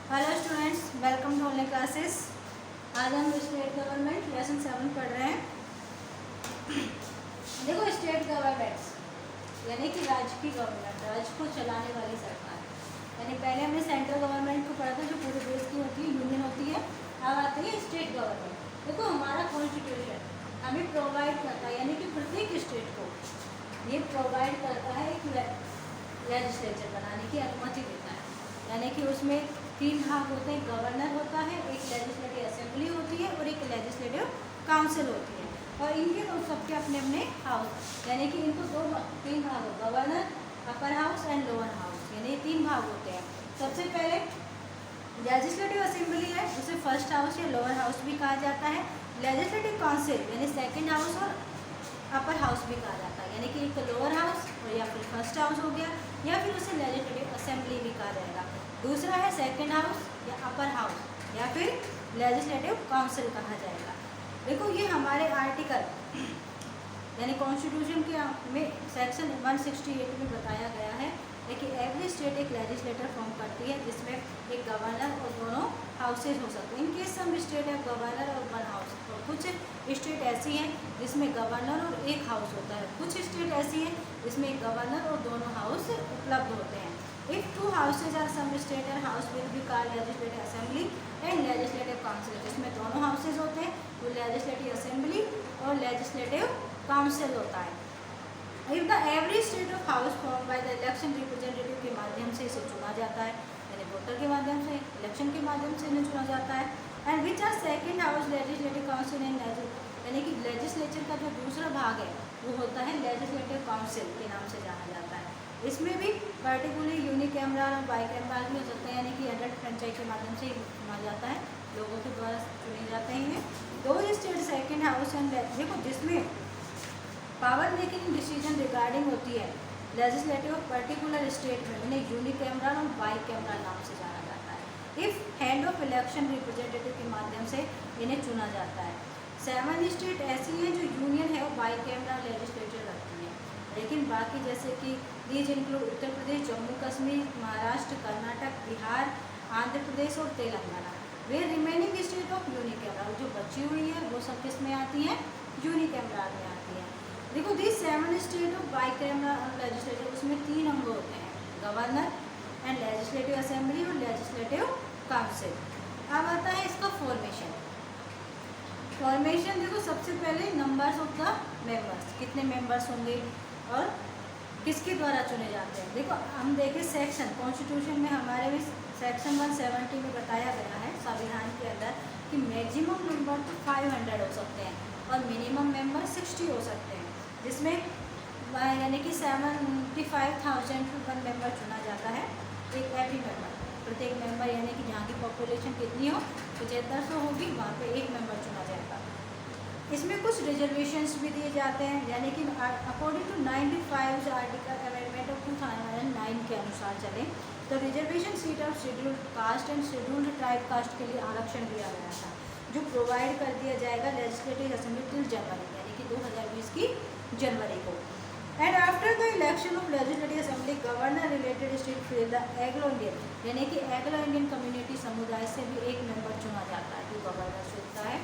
Hello students, welcome to online classes. आज हम state government lesson 7 पढ़ रहे हैं। देखो, स्टेट गवर्नमेंट्स यानी कि राज्य की गवर्नमेंट, राज्य को चलाने वाली सरकार। यानी पहले हमने सेंट्रल गवर्नमेंट को पढ़ा था जो पूरे देश की होती है, यूनियन होती है। अब आती है स्टेट गवर्नमेंट। देखो, हमारा कॉन्स्टिट्यूशन हमें प्रोवाइड करता है, यानी कि प्रत्येक स्टेट को ये प्रोवाइड करता है एक लेजिस्लेचर बनाने की अनुमति देता है। यानी कि उसमें 3 भाग होते हैं, गवर्नर होता है, एक लेजिस्लेटिव असेंबली होती है और एक लेजिस्लेटिव काउंसिल होती है। और इनके सबके अपने अपने हाउस, यानी कि इनको 3 भाग हो, governor, upper house and lower house, यानी 3 भाग होते हैं। सबसे पहले लेजिस्लेटिव असेंबली है, उसे फर्स्ट हाउस या लोअर हाउस भी कहा जाता है। लेजिस्लेटिव काउंसिल यानी सेकेंड हाउस और अपर हाउस भी कहा जाता है, यानी कि एक लोअर हाउस और या फिर फर्स्ट हाउस हो गया, या फिर उसे लेजिस्लेटिव असेंबली भी कहा जाएगा। दूसरा है सेकंड हाउस या अपर हाउस या फिर लेजिस्लेटिव काउंसिल कहा जाएगा। देखो, ये हमारे आर्टिकल यानी कॉन्स्टिट्यूशन के में सेक्शन 168 में बताया गया है कि एवरी स्टेट एक लेजिस्लेटर फॉर्म करती है, जिसमें एक गवर्नर और दोनों हाउसेज हो सकते हैं। इन केस सम स्टेट है गवर्नर और 1 हाउस, और कुछ स्टेट ऐसी हैं जिसमें गवर्नर और 1 हाउस होता है। कुछ स्टेट ऐसी हैं जिसमें एक गवर्नर और दोनों हाउस उपलब्ध होते हैं। If 2 houses are some state and house will be called legislative assembly and legislative council. जिसमें दोनों हाउसेज होते हैं वो लेजिस्लेटिव असेंबली और लेजिस्लेटिव काउंसिल होता है। If the every state of house form by the election representative के माध्यम से इसे चुना जाता है, यानी वोटर के माध्यम से, इलेक्शन के माध्यम से इन्हें चुना जाता है। And which are second house legislative council and यानी कि लेजिस्लेचर का जो दूसरा भाग है वो होता है लेजिस्लेटिव काउंसिल के नाम से जाना जाता है। इसमें भी पर्टिकुलर यूनिकैमरल और बाईकैमरल भी हो सकते हैं, यानी कि एडल्ट फ्रेंचाइज के माध्यम से चुना जाता है, लोगों के द्वारा चुने जाते हैं। दो स्टेट सेकेंड हाउस एंड देखो, जिसमें पावर मेकिंग डिसीजन रिगार्डिंग होती है लेजिस्लेटिव ऑफ पर्टिकुलर स्टेट में, उन्हें यूनिकैमरल और बाईकैमरल नाम से जाना जाता है। If hand of election representative के माध्यम से इन्हें चुना जाता है। 7 स्टेट ऐसी हैं जो यूनियन है और बाईकैमरल लेजिस्लेचर रखती हैं, लेकिन बाकी जैसे कि दीज इंक्लूड उत्तर प्रदेश, जम्मू कश्मीर, महाराष्ट्र, कर्नाटक, बिहार, आंध्र प्रदेश और तेलंगाना। वे रिमेनिंग स्टेट ऑफ यूनिकैमरल, जो बची हुई है वो सब किस में आती हैं, यूनिकैमरल में आती हैं। देखो, this 7 state of bicameral legislature, उसमें 3 अंग होते हैं, गवर्नर एंड लेजिस्लेटिव असेंबली और लेजिस्लेटिव काउंसिल। अब आता है इसका फॉर्मेशन। देखो, सबसे पहले नंबर्स ऑफ द मेंबर्स, कितने मेंबर्स होंगे और किसके द्वारा चुने जाते हैं। देखो, हम देखें सेक्शन कॉन्स्टिट्यूशन में हमारे भी सेक्शन 170 में बताया गया है संविधान के अंदर कि मैक्सिमम मेंबर तो 500 हो सकते हैं और मिनिमम मेंबर 60 हो सकते हैं, जिसमें यानी कि 75,000 मेंबर चुना जाता है, एक एवरी मेंबर, प्रत्येक मेंबर, यानी कि जहाँ की पॉपुलेशन कितनी हो 7500 होगी, वहाँ पे एक मेंबर चुना जाएगा। इसमें कुछ रिजर्वेशंस भी दिए जाते हैं, यानी कि according to 95 article amendment of 2009 के अनुसार चले तो reservation seat of scheduled caste and scheduled tribe caste के लिए आरक्षण दिया गया था, जो प्रोवाइड कर दिया जाएगा लेजिस्लेटिव असेंबली टिल जनवरी, यानी कि 2020 की जनवरी को। And after the election of legislative assembly governor related state फिर द एग्लो इंडियन, यानी कि एग्लो इंडियन कम्युनिटी समुदाय से भी एक मेंबर चुना जाता है, जो गवर्नर चुनता है।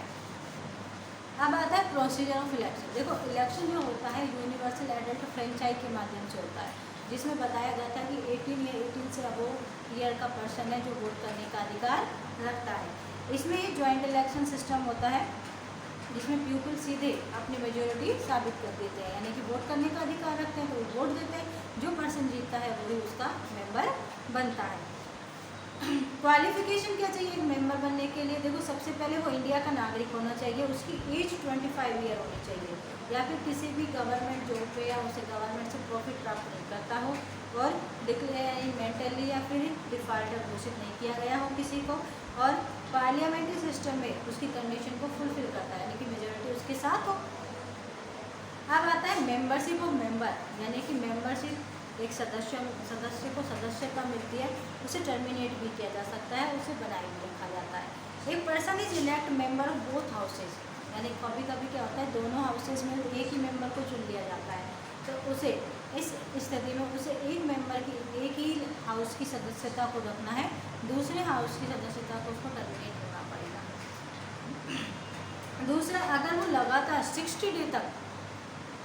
अब आता है प्रोसीजर ऑफ इलेक्शन। देखो, इलेक्शन जो होता है यूनिवर्सल एडल्ट फ्रेंचाइज के माध्यम से होता है, जिसमें बताया गया था कि 18 या 18 से अबोव ईयर का पर्सन है जो वोट करने का अधिकार रखता है। इसमें ये ज्वाइंट इलेक्शन सिस्टम होता है, जिसमें पीपल सीधे अपनी मेजोरिटी साबित कर देते हैं, यानी कि वोट करने का अधिकार रखते हैं तो वो वोट देते हैं, जो पर्सन जीतता है वही उसका मेंबर बनता है। क्वालिफिकेशन क्या चाहिए एक मेंबर बनने के लिए। देखो, सबसे पहले वो इंडिया का नागरिक होना चाहिए, उसकी एज 25 ईयर होनी चाहिए, या फिर किसी भी गवर्नमेंट जॉब पे या उसे गवर्नमेंट से प्रॉफिट प्राप्त नहीं करता हो, और डिक्लेयर मेंटली या फिर डिफॉल्टर घोषित नहीं किया गया हो किसी को, और पार्लियामेंट्री सिस्टम में उसकी कंडीशन को फुलफिल करता है, यानी कि मेजोरिटी उसके साथ हो। अब आता है मेंबरशिप ऑफ मेंबर, यानी कि मेंबरशिप एक सदस्य को सदस्यता मिलती है, उसे टर्मिनेट भी किया जा सकता है, उसे बनाए भी रखा जाता है। एक person is elect member of both houses, यानी कभी कभी क्या होता है दोनों हाउसेज में एक ही मेंबर को चुन लिया जाता है, तो उसे इस स्थिति में उसे एक मेंबर की एक ही हाउस हाउस की सदस्यता को रखना है, दूसरे हाउस की सदस्यता को उसको टर्मिनेट करना पड़ेगा। दूसरा, अगर वो लगातार 60 डे तक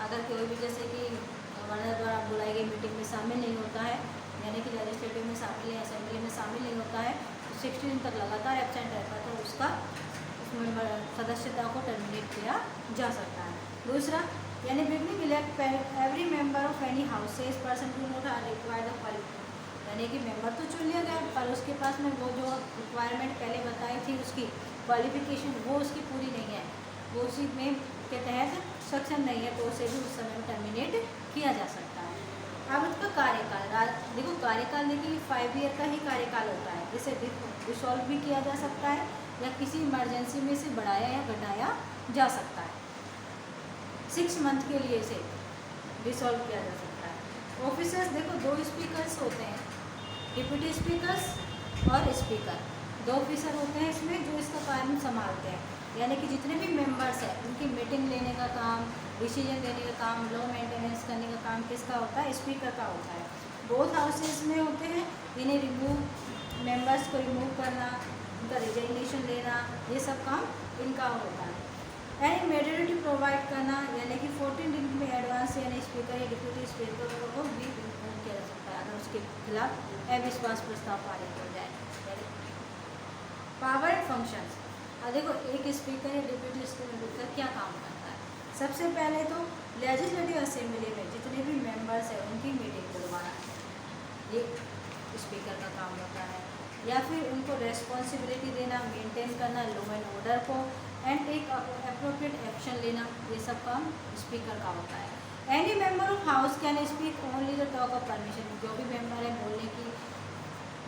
अगर कोई भी जैसे कि गवर्नर द्वारा बुलाई गई मीटिंग में शामिल नहीं होता है, यानी कि लेजिस्लेटिव में शामिल है, असेंबली में शामिल नहीं होता है, तो 60 दिन तक लगातार एब्सेंट रहता है तो उसका उसमें सदस्यता को टर्मिनेट किया जा सकता है। दूसरा, यानी beginning elect every member of any houses person to not are required of qualification, यानी कि मेंबर तो चुन लिया गया पर उसके पास में वो जो रिक्वायरमेंट पहले बताई थी उसकी क्वालिफिकेशन वो उसकी पूरी नहीं है, वो उसी में के तहत सक्षम नहीं है, तो उसे भी उस समय में टर्मिनेट किया जा सकता है। अब उसका कार्यकाल, देखो कार्यकाल देखिए 5 ईयर का ही कार्यकाल होता है, इसे डिसॉल्व भी किया जा सकता है या किसी इमरजेंसी में से बढ़ाया या घटाया जा सकता है। 6 मंथ के लिए इसे डिसॉल्व किया जा सकता है। ऑफिसर्स देखो 2 स्पीकर्स होते हैं, डिप्यूटी स्पीकर्स और स्पीकर, 2 ऑफिसर होते हैं इसमें जो इसका कार्य संभालते हैं, यानी कि जितने भी मेंबर्स हैं उनकी मीटिंग लेने का काम, डिसीजन लेने का काम, लॉ मेंटेनेंस करने का काम किसका होता है, स्पीकर का होता है। बोथ हाउसेस में होते हैं, इन्हें रिमूव मेंबर्स को रिमूव करना, उनका रिजाइनेशन लेना, ये सब काम इनका होता है। एंड मेजोरिटी प्रोवाइड करना, यानी कि 14 दिन में एडवांस यानी स्पीकर या डिप्यूटी स्पीकर को भी रिमूव किया जा सकता है अगर उसके खिलाफ अविश्वास प्रस्ताव पारित हो जाए। पावर एंड फंक्शंस, देखो एक स्पीकर या डिप्यूटी स्पीकर क्या काम करता है। सबसे पहले तो लेजिस्लेटिव असेंबली में जितने भी मेंबर्स हैं उनकी मीटिंग बुलवाना, ये स्पीकर का काम होता है, या फिर उनको रेस्पॉन्सिबिलिटी देना, मेंटेन करना लॉ एंड ऑर्डर को, एंड एक अप्रोप्रिएट एक्शन लेना, ये सब काम स्पीकर का होता है। Any member of house can speak only the talk of permission, जो भी मेंबर है बोलने की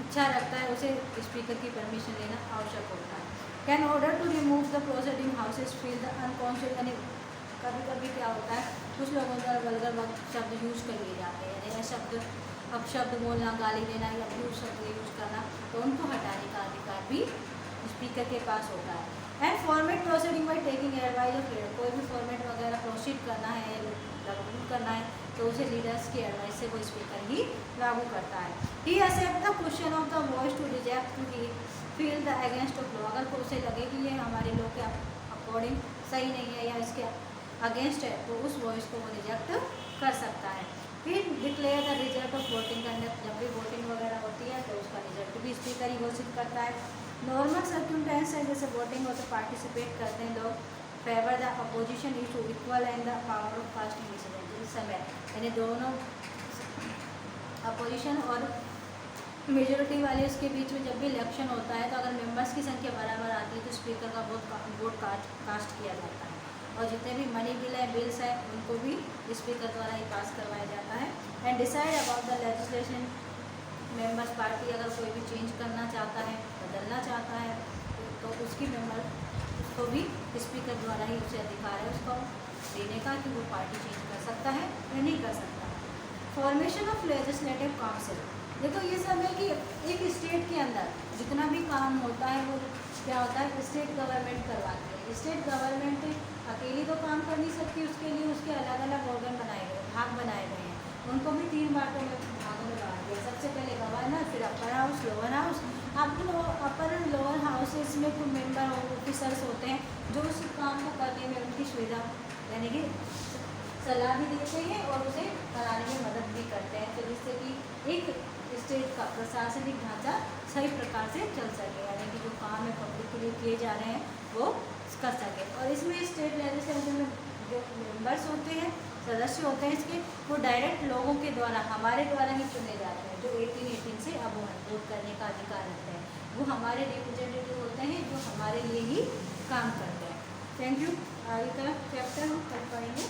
इच्छा रखता है उसे स्पीकर की परमिशन लेना आवश्यक होता है। Can order to remove the proceeding houses feel the unconscious, यानी कभी कभी क्या होता है कुछ लोगों द्वारा वल्गर शब्द यूज कर लिए जाते हैं, यानी शब्द अपशब्द बोलना, गाली देना या अब्यूज शब्द यूज करना, तो उनको हटाने का अधिकार भी स्पीकर के पास होता है। And format proceeding by taking advice of leader, कोई भी फॉर्मेट वगैरह प्रोसीड करना है, लागू करना है तो उसे लीडर्स की एडवाइस से वो स्पीकर ही लागू करता है। He accept the question of the voice to reject to he feel the against of law, अगर उसे लगे कि ये हमारे लॉ के अकॉर्डिंग सही नहीं है या इसके अगेंस्ट है तो उस वॉइस को वो रिजेक्ट कर सकता है। फिर declare the result of voting conduct, जब भी वोटिंग वगैरह होती है तो उसका रिजल्ट भी स्पीकर ही घोषित करता है। नॉर्मल सर्कमस्टेंस है, जैसे वोटिंग हो तो पार्टिसिपेट करते हैं लोग, favour the opposition is to equal and the power of casting decision, इस समय यानी दोनों अपोजिशन और मेजोरिटी वाले उसके बीच में जब भी इलेक्शन होता है तो अगर मेंबर्स की संख्या बराबर आती है तो स्पीकर का वोट कास्ट किया जाता है, और जितने भी मनी बिल है, बिल्स है, उनको भी स्पीकर द्वारा ही पास करवाया जाता है। And decide about the legislation, members party अगर कोई भी चेंज करना चाहता है, बदलना चाहता है तो उसकी मेंबर उसको भी स्पीकर द्वारा ही उसे अधिकार है उसको देने का कि वो पार्टी चेंज कर सकता है या नहीं कर सकता। फॉर्मेशन ऑफ लेजिस्लेटिव काउंसिल, देखो ये सब है कि एक स्टेट के अंदर जितना भी काम होता है वो क्या होता है स्टेट गवर्नमेंट करवाती है। स्टेट गवर्नमेंट अकेली तो काम कर नहीं सकती, उसके लिए उसके अलग अलग ऑर्गन बनाए गए, भाग बनाए गए हैं, उनको भी 3 भागों में बांट दिया। सबसे पहले गवर्नर, फिर अपर हाउस, लोअर हाउस। अब अपर एंड लोअर हाउसेस में कुछ मेंबर ऑफिसर्स होते हैं जो उस काम को करने में उनकी सुविधा यानी कि सलाह भी देते हैं और उसे कराने में मदद भी करते हैं, तो जिससे कि एक स्टेट का प्रशासनिक ढांचा सही प्रकार से चल सके, यानी कि जो काम है पब्लिक के लिए किए जा रहे हैं वो कर सके। और इसमें स्टेट लेजिस्लेचर में जो मेंबर्स होते हैं, सदस्य होते हैं इसके, वो डायरेक्ट लोगों के द्वारा, हमारे द्वारा ही चुने जाते हैं, जो 18 से अब वोट करने का अधिकार रखते हैं, वो हमारे रिप्रेजेंटेटिव होते हैं जो हमारे लिए ही काम करते हैं। Thank you. आगे का चैप्टर हम कर पाएंगे।